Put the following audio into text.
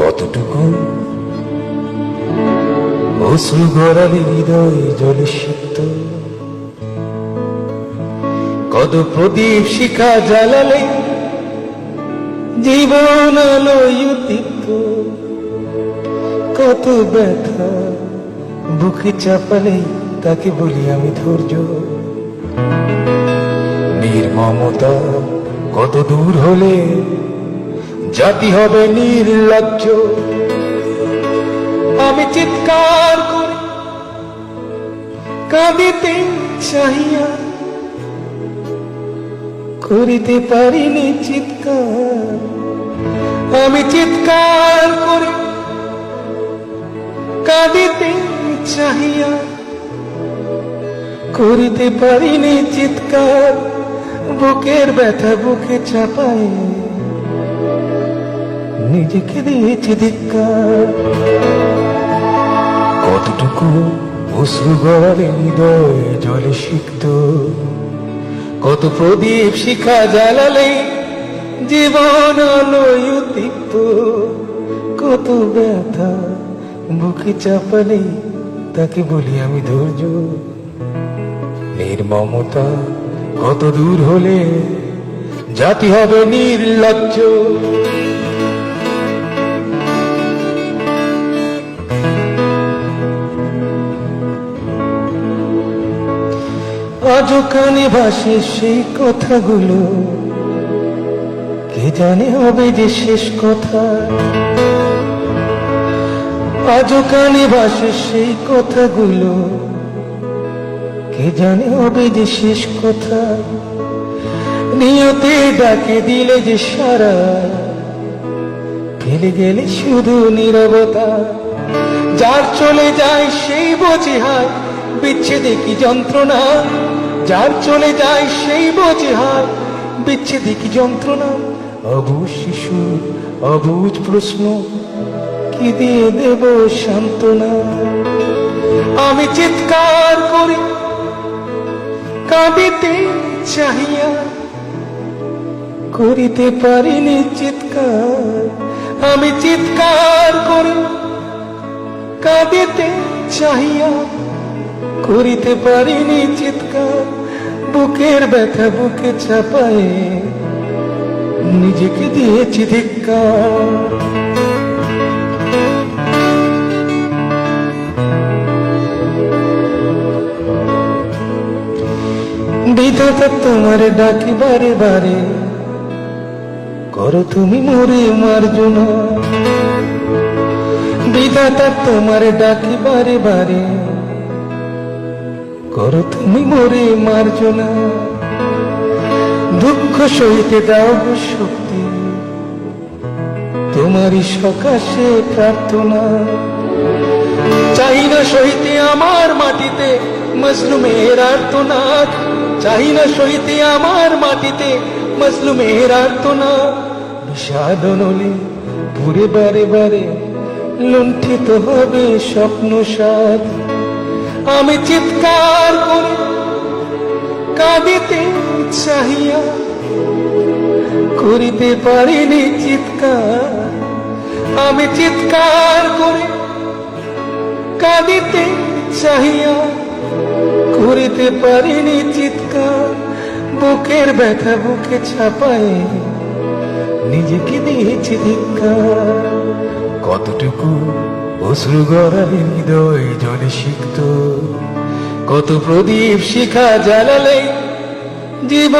কতটুকু অশ্রু গড়ালে হৃদয় জলে সিক্ত, কত প্রদীপ শিখা জ্বালালে জীবন আলোয় উদ্দীপ্ত, কত ব্যথা বুকে চাপালে তাকে বলি আমি ধৈর্য। নির্মমতা কত দূর হলে জাতি হবে নির্লজ্জ। আমি চিৎকার করে কাঁদিতে চাহিয়া করিতে পারিনি চিৎকার। আমি চিৎকার করে কাঁদিতে চাহিয়া করিতে পারিনি চিৎকার। বুকের ব্যথা বুকে চাপায় নিজেকে দিয়েছি ধিক্কার। কতটুকু অশ্রু গড়ালে হৃদয় জলে সিক্ত, কত প্রদীপ শিখা জ্বালালে জীবন আলোয় উদ্দীপ্ত, কত ব্যথা বুকে চাপালে তাকে বলি আমি ধৈর্য। নির্মমতা কত দূর হলে জাতি হবে নির্লজ্জ। আজও কানে ভাসে সেই কথাগুলো, কে জানে হবে যে শেষ কথা। আজও কানে ভাসে সেই কথাগুলো, কে জানে হবে যে শেষ কথা। নিয়তে ডাকে দিলে যে সারা, ফেলে গেলে শুধু নীরবতা। যার চলে যায় সেই বোঝে হায় বিচ্ছেদে কি যন্ত্রণা। যার চলে যায় সেই বোঝে হায় বিচ্ছেদে কি যন্ত্রণা। অবুঝ শিশু অবুঝ প্রশ্ন, কি দিয়ে দেব সান্ত্বনা। আমি চিৎকার করি কাঁদিতে চাহিয়া করিতে পারিনি চিৎকার। আমি চিৎকার করি কাঁদিতে চাহিয়া করিতে পারিনি চিৎকার। বুকের ব্যথা বুকে চাপায় নিজেকে দিয়েছি ধিক্কার। বিধাতা তোমার ডাকি বারে বারে, করো তুমি মোরে মার্জনা। বিধাতা তোমার ডাকি বারে বারে, করো তুমি মোরে মার্জনা। দুঃখ সইতে দাও গো শক্তি, তোমারই সকাশে প্রার্থনা। চাই না সইতে আমার মাটিতে মজলুমের আর্তনাদ। চাই না সইতে আমার মাটিতে মজলুমের আর্তনাদ। বিষাদ নলে ঘুরে বারে বারে লুণ্ঠিত হবে স্বপ্ন সাদ। আমি চিৎকার করি কাঁদিতে চাহিয়া করিতে পারিনি চিৎকার। আমি চিৎকার করি কাঁদিতে চাহিয়া করিতে পারিনি চিৎকার। বুকের ব্যথা বুকে চাপায় নিজেকে দিয়েছি ধিক্কার। কতটুকু অশ্রু গড়ালে হৃদয় জলে সিক্ত, কত প্রদীপ শিখা জ্বালালে জীবন